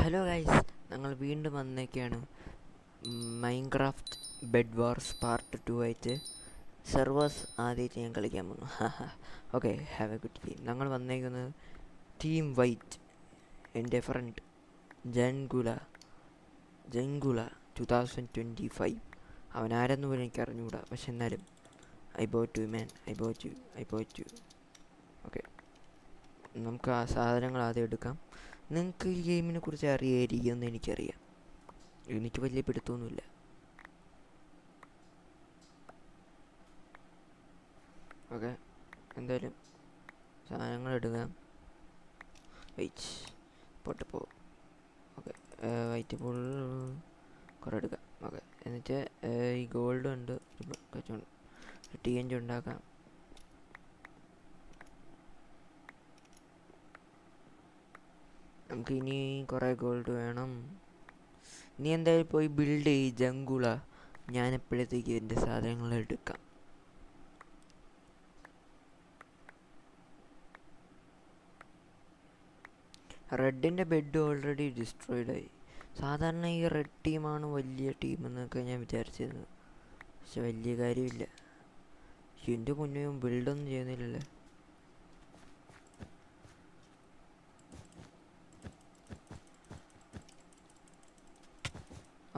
Hello guys, ഞങ്ങൾ വീണ്ടും വന്നേക്കാണ് Minecraft bed wars part 2 ആയിട്ട്. സെർവേഴ്സ് ആദ്യമായിട്ട് ഞാൻ കളിക്കാൻ പോകുന്നു. Okay, have A good game. ഞങ്ങൾ വന്നേക്കുന്നത് ടീം വൈറ്റ്. എൻ്റെ ഫ്രണ്ട് ജൻഗുല 2025. അവനാരെന്ന് പോലും എനിക്ക് അറിഞ്ഞുകൂടാ, പക്ഷെ എന്നാലും ഐ ബോട്ട് യു. ഓക്കെ, നമുക്ക് ആ സാധനങ്ങൾ ആദ്യം എടുക്കാം. നിങ്ങൾക്ക് ഈ ഗെയിമിനെ കുറിച്ച് അറിയായിരിക്കുമെന്ന് എനിക്കറിയാം. എനിക്ക് വലിയ പിടുത്തമൊന്നുമില്ല. ഓക്കെ, എന്തായാലും സാധനങ്ങൾ എടുക്കാം. വെയിറ്റ് പൊട്ടപ്പോ. ഓക്കെ, വൈറ്റ് പൂൾ കുറേ എടുക്കാം. ഓക്കെ, എന്നിട്ട് ഈ ഗോൾഡ് ഉണ്ട്, TNT ഉണ്ടാക്കാം. നമുക്ക് ഇനി കുറേ ഗോൾഡ് വേണം. നീ എന്തായാലും പോയി ബിൽഡ് ചെയ്യ് ജങ്കുള. ഞാൻ എപ്പോഴത്തേക്ക് എൻ്റെ സാധനങ്ങൾ എടുക്കാം. റെഡിൻ്റെ ബെഡ് ഓൾറെഡി ഡിസ്ട്രോയിഡായി. സാധാരണ ഈ റെഡ് ടീമാണ് വലിയ ടീമെന്നൊക്കെ ഞാൻ വിചാരിച്ചിരുന്നു, പക്ഷെ വലിയ കാര്യമില്ല. എൻ്റെ മുന്നേയും ബിൽഡൊന്നും ചെയ്യുന്നില്ലല്ലേ.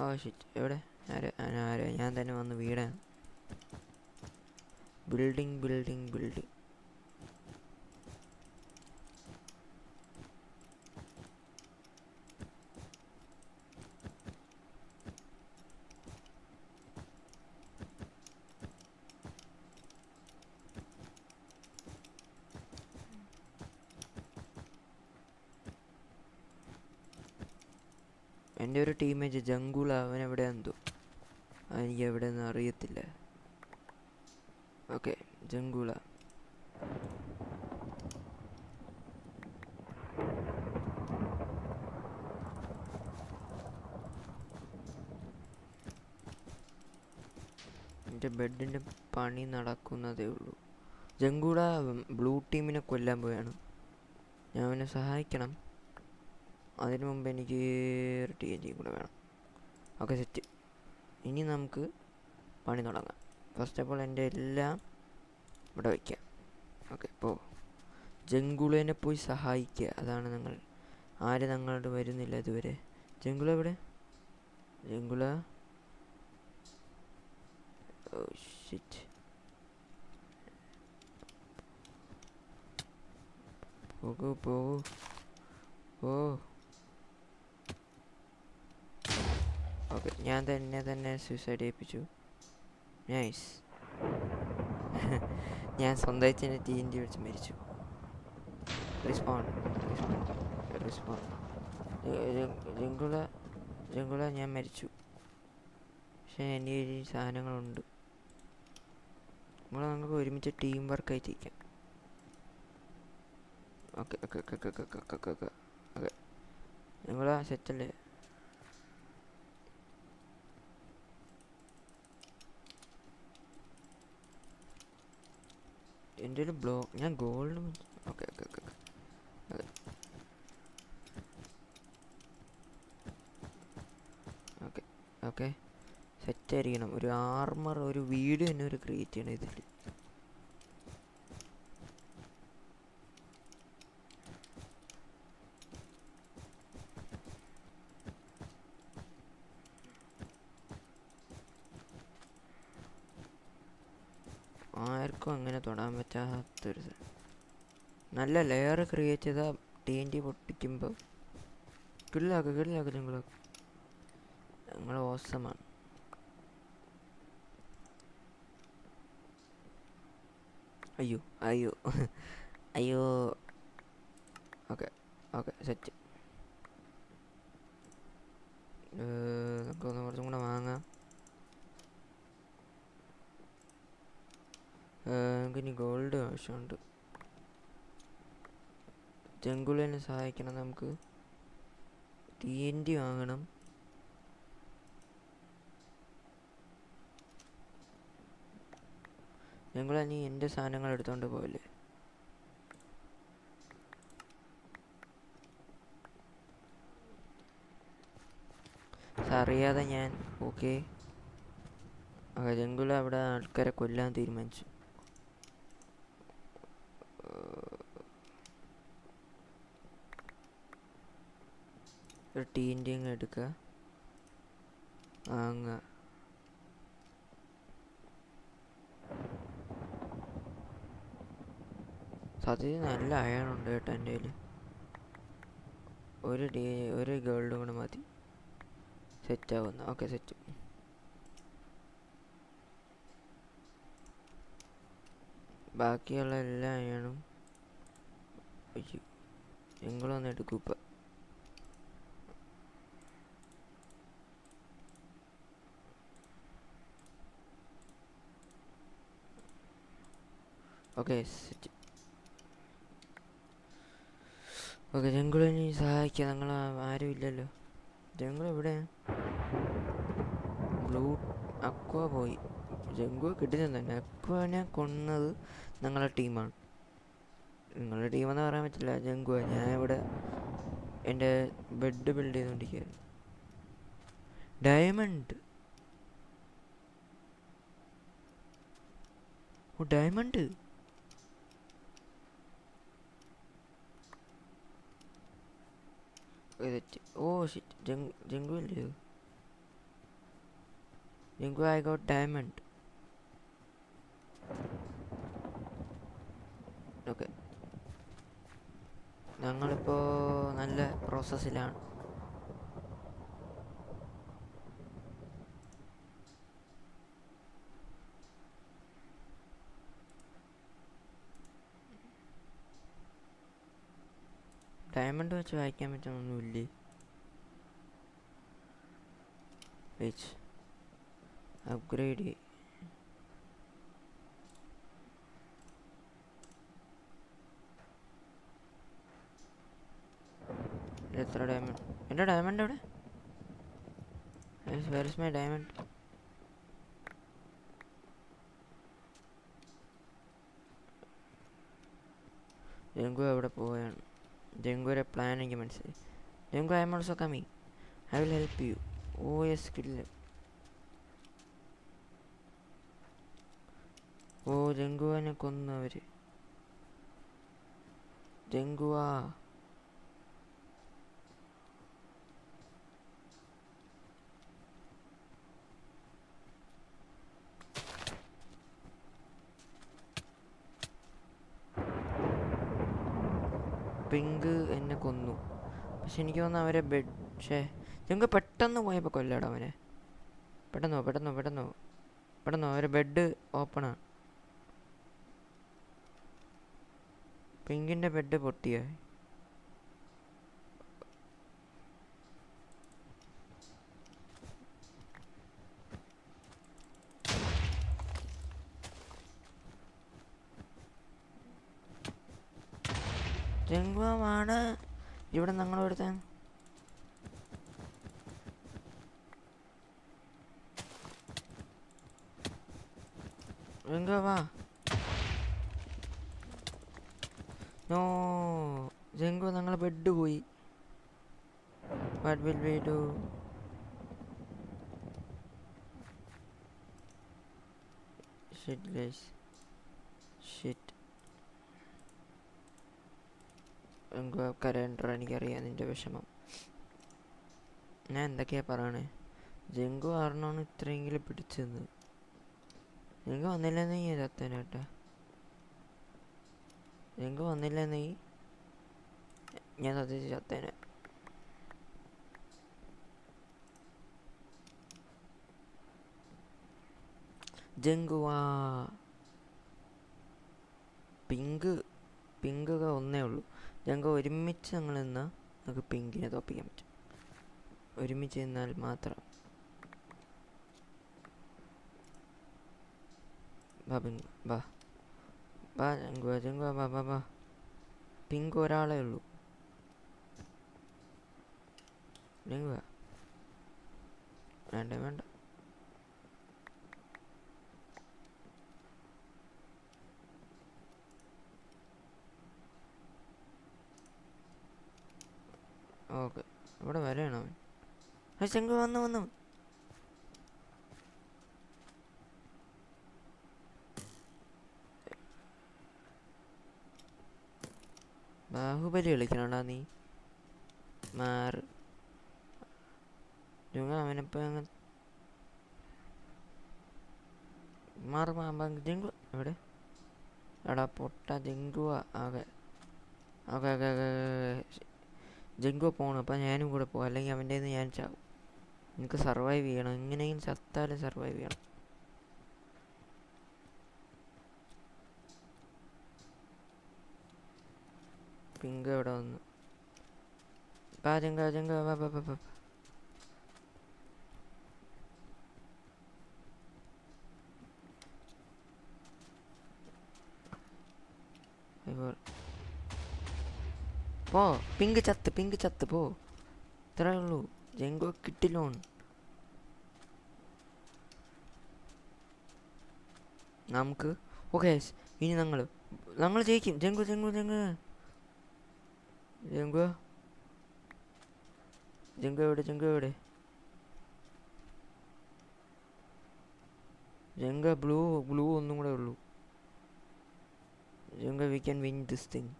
ഓ ഷിറ്റ്, എവിടെ? ഞാൻ തന്നെ വന്ന് വീടാണ്. ബിൽഡിങ്. എൻ്റെ ഒരു ടീമേറ്റ് ജങ്കുള, അവൻ എവിടെയാണെന്തോ, എനിക്ക് എവിടെയെന്ന് അറിയത്തില്ല. ഓക്കെ, ജങ്കുള. എൻ്റെ ബെഡിൻ്റെ പണി നടക്കുന്നതേ ഉള്ളൂ. ജങ്കുള ബ്ലൂ ടീമിനെ കൊല്ലാൻ പോയാണ്. ഞാൻ അവനെ സഹായിക്കണം. അതിനു മുമ്പ് എനിക്ക് TNT കൂടെ വേണം. Okay, set. ഇനി നമുക്ക് പണി തുടങ്ങാം. ഫസ്റ്റ് ഓഫ് ഓൾ എൻ്റെ എല്ലാം ഇവിടെ വയ്ക്കാം. ഓക്കെ, ഇപ്പോൾ ജങ്കുളേനെ പോയി സഹായിക്കുക. അതാണ് നിങ്ങൾ. ആരും ഞങ്ങളോട് വരുന്നില്ല ഇതുവരെ. ജങ്കുള എവിടെ? ജങ്കുള, ഓ ഷിറ്റ്. പോകൂ. ഓ ഓക്കെ, ഞാൻ തന്നെ സൂസൈഡ് ചെയ്യിപ്പിച്ചു. നൈസ്. ഞാൻ സ്വന്തമായിട്ട് തന്നെ TNT വെച്ച് മരിച്ചു. റിസ്പോൺ. ജങ്കുള ഞാൻ മരിച്ചു. പക്ഷേ എൻ്റെ ഈ സാധനങ്ങളുണ്ട്. നമുക്ക് ഒരുമിച്ച് ടീം വർക്കായിട്ട് ഇരിക്കാം. ഓക്കെ. ജങ്കുള സെറ്റല്ലേ? എൻ്റെ ഒരു ഞാൻ ഗോൾഡ്. ഓക്കെ സെറ്റായിരിക്കണം. ഒരു ആർമർ, ഒരു വീട് തന്നെ ഒരു ക്രിയേറ്റ് ചെയ്യണം ഇതിൽ. ആർക്കും അങ്ങനെ തൊടാൻ പറ്റാത്തൊരു നല്ല ലെയർ ക്രിയേറ്റ് ചെയ്താൽ TNT പൊട്ടിക്കുമ്പോൾ കില്ലാക്ക് ഞങ്ങൾ ഓസമാണ്. അയ്യോ. Okay set. നമുക്കൊന്ന് കുറച്ചും കൂടെ വാങ്ങാം. നമുക്കിനി ഗോൾഡ് ആവശ്യമുണ്ട്. ജങ്കുളിനെ സഹായിക്കണം. നമുക്ക് TNT വാങ്ങണം. ജങ്കുള, നീ എൻ്റെ സാധനങ്ങൾ എടുത്തോണ്ട് പോവില്ലേ? അറിയാതെ ഞാൻ ഓക്കെ ജംഗുല അവിടെ ആൾക്കാരെ കൊല്ലാൻ തീരുമാനിച്ചു. ഒരു ടീൻ്റെ അങ്ങ് എടുക്കുക. അങ്ങ് സത്യത്തിൽ നല്ല അയണുണ്ട് കേട്ടോ എൻ്റെ കയ്യിൽ. ഒരു ഗേൾഡും കൂടെ മതി സെറ്റാവുന്നു. Okay set. ബാക്കിയുള്ള എല്ലാ അയണും നിങ്ങളൊന്ന് എടുക്കും ഇപ്പം. Okay set. ഓക്കെ ജംഗിളിനെ സഹായിക്കാം. നിങ്ങൾ ആരും ഇല്ലല്ലോ. ജംഗിൾ എവിടെ? ബ്ലൂ അക്വ പോയി. ജംഗു കിട്ടുന്ന തന്നെ. അക്വനെ കൊന്നത് നിങ്ങളുടെ ടീമാണ്. നിങ്ങളുടെ ടീമെന്ന് പറയാൻ പറ്റില്ല. ജംഗു ഞാൻ ഇവിടെ എൻ്റെ ബെഡ് ബിൽഡ് ചെയ്തുകൊണ്ടിരിക്കുകയായിരുന്നു. Diamond. Oh diamond. Oh shit. Jenggu അല്ലേ? Jenggu I got diamond. Okay ഞങ്ങളിപ്പോൾ നല്ല പ്രോസസ്സിലാണ്. ഡയമണ്ട് വെച്ച് വായിക്കാൻ പറ്റുന്നൊന്നുമില്ലേ? വെച്ച് അപ്ഗ്രേഡ് എത്ര ഡയമണ്ട്? എൻ്റെ ഡയമണ്ട് എവിടെ? Where is my diamond? Jenggu എവിടെ പോവുകയാണ്? ജംഗുവിൻ്റെ പ്ലാൻ എനിക്ക് മനസ്സിലായി. Jenggu I am also coming. I will help you. Oh yes കിട്ടില്ല. ഓ ജംഗുവിനെ കൊന്നു അവർ. ജംഗുവാ പിങ്ക് എന്നെ കൊന്നു. പക്ഷെ എനിക്ക് തോന്നുന്നു അവരെ ബെഡ്. പക്ഷേ ജംഗു പെട്ടെന്ന് പോയപ്പോൾ കൊല്ലടാ അവനെ. പെട്ടെന്നോ അവരെ ബെഡ് ഓപ്പണാണ്. പിങ്കിൻ്റെ ബെഡ് പൊട്ടിയ. ജംഗുവാണ് ഇവിടെ ഞങ്ങളെടുത്ത. ജംഗുവാ. നോ ജംഗു ഞങ്ങളെ ബെഡ് പോയി. What will we do? Shit guys shit. കരണ്ടർ എനിക്കറിയാം നിൻ്റെ വിഷമം. ഞാൻ എന്തൊക്കെയാ പറയണേ? ജംഗു ആറിനാണ് ഇത്രയെങ്കിലും പിടിച്ചത്. ജംഗു വന്നില്ല നീ ചത്തേനേട്ടാ. ജംഗു വന്നില്ല നീ ഞാൻ സത്യത്തിൽ ചത്തേനെ. ജംഗുവാ. പിങ്ക് ഒന്നേ ഉള്ളൂ. ജംഗു ഒരുമിച്ച് ഞങ്ങൾ നിന്നാൽ നമുക്ക് പിങ്കിനെ തോപ്പിക്കാൻ പറ്റും. ഒരുമിച്ച് നിന്നാൽ മാത്രം. ബാ പിങ്ക് ബാ ജംഗു ബാ. പിങ്ക് ഒരാളേ ഉള്ളൂ. ജംഗു വേണ്ട. ഓക്കെ ഇവിടെ വരെയാണോ അവൻ? ജംഗു വന്നു. ബാഹുബലി കളിക്കണോടാ നീ? മാറ് അവനിപ്പോ ജംഗു എവിടെ? എടാ പൊട്ട ജംഗുവ. ആകെ ജംഗു പോകണം. അപ്പം ഞാനും കൂടെ പോകും, അല്ലെങ്കിൽ അവൻ്റെ നിന്ന് ഞാൻ ചാവും. എനിക്ക് സർവൈവ് ചെയ്യണം, എങ്ങനെയും ചത്താലും സർവൈവ് ചെയ്യണം. പിങ്ക് എവിടെ വന്നു? ജംഗ പോ. പിങ്ക് ചത്ത് പോ. ഇത്രേ ഉള്ളൂ. ജംഗു കിട്ടില്ലോൺ. നമുക്ക് ഓക്കെ ഇനി ഞങ്ങൾ ജയിക്കും. ജംഗു എവിടെ? ജംഗ ബ്ലൂ ഒന്നും കൂടെ ഉള്ളൂ. Jenggu we can win this thing.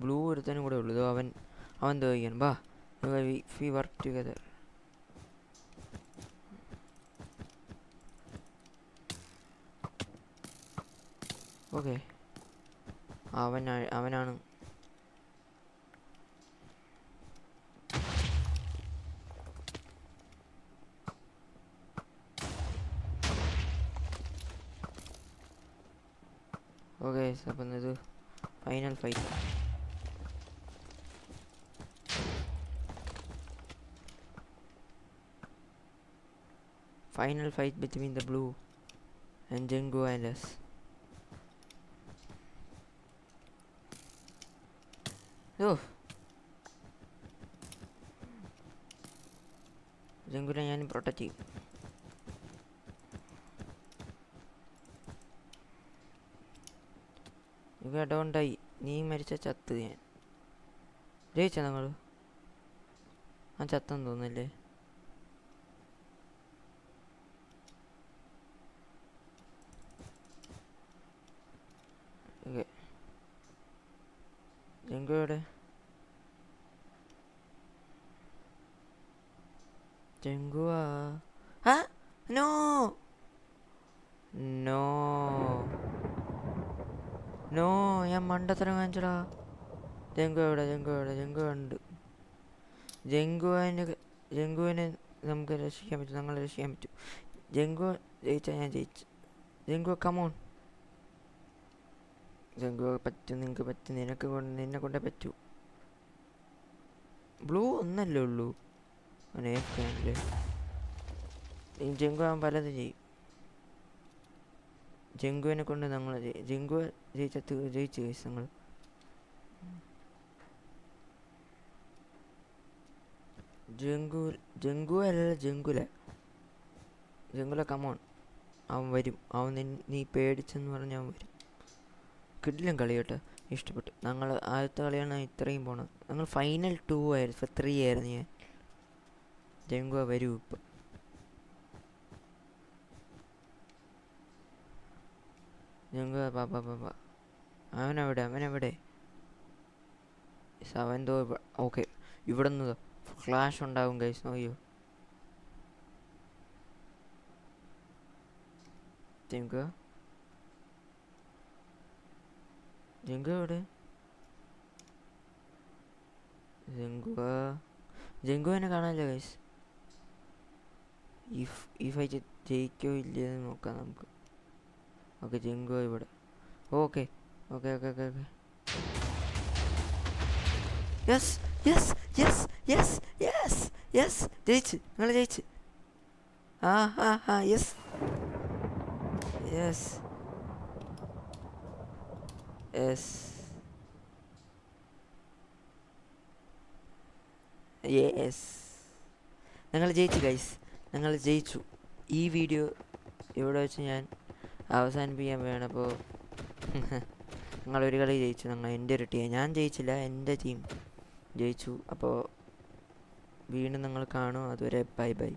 Blue ഒരുത്തനും കൂടെ ഉള്ളൂ. അവൻ തോന്നിക്കാൻ ബാ. We work together. ഓക്കെ അവനാണ്. ഓക്കെ അപ്പം ഇത് final fight. Final fight between the blue and Jenggu and us. ജംഗുനെ ഞാൻ പ്രൊട്ടക്ട് ചെയ്യും. ഇത് അഡോണ്ടായി. നീ മരിച്ച ചത്ത് ഞാൻ. ജയിച്ച നിങ്ങൾ? ആ ചത്തെന്ന് തോന്നുന്നില്ലേ? ഓക്കെ ജംഗു എവിടെ? ജംഗുവാ? നോ ഞാൻ മണ്ടത്തരം കാണിച്ചടാ. ജംഗു ഉണ്ട്. ജംഗുവിനെ നമുക്ക് രക്ഷിക്കാൻ പറ്റും. ഞങ്ങളെ രക്ഷിക്കാൻ പറ്റും. ജംഗു ജയിച്ചാൽ ഞാൻ ജയിച്ചു. ജംഗു കമോൺ. ജംഗു പറ്റും, നിങ്ങൾക്ക് പറ്റും. നിന്നെ കൊണ്ടേ പറ്റൂ. ബ്ലൂ ഒന്നല്ലേ ഉള്ളൂ. അവനേക്കല്ലേ ജംഗു. അവൻ പലതും ചെയ്യും. ജംഗുവിനെ കൊണ്ട് ഞങ്ങൾ ജംഗു ജയിച്ചു കേസ് ഞങ്ങൾ. ജംഗുല കമോൺ. അവൻ വരും. നീ പേടിച്ചെന്ന് പറഞ്ഞാൽ അവൻ വരും. കിടിലൻ കളി കേട്ടോ, ഇഷ്ടപ്പെട്ടു. ഞങ്ങൾ ആദ്യത്തെ കളിയാണ് ഇത്രയും പോണത്. ഞങ്ങൾ ഫൈനൽ 2 ആയിരുന്നു, 3 ആയിരുന്നു ഞാൻ. ജംഗു വരൂ ഇപ്പം. ജംഗു ബാബാ അവനെവിടെ? അവൻ ഓക്കെ. ഇവിടെ നിന്ന് ഫ്ലാഷ് ഉണ്ടാവും ഗൈസ്. നോക്കിയോ ജംഗു എവിടെ? ജംഗുവിനെ കാണാനില്ല ഗൈസ്. ഈ ഫൈറ്റ് ജയിക്കോ ഇല്ലയെന്ന് നോക്കാം നമുക്ക്. ഓക്കെ ജംഗു ഇവിടെ. ഓക്കെ യെസ് ജയിച്ച്. നിങ്ങൾ ജയിച്ച്. യെസ് ഞങ്ങൾ ജയിച്ചു ഗൈസ്. ഞങ്ങൾ ജയിച്ചു. ഈ വീഡിയോ ഇവിടെ വെച്ച് ഞാൻ അവസാനിപ്പിക്കാൻ വേണം. അപ്പോൾ നിങ്ങളൊരു കളി ജയിച്ചു, എൻ്റെ ഒരു ടീം, ഞാൻ ജയിച്ചില്ല, എൻ്റെ ടീം ജയിച്ചു. അപ്പോൾ വീണ്ടും നിങ്ങൾ കാണും. അതുവരെ ബൈ ബൈ.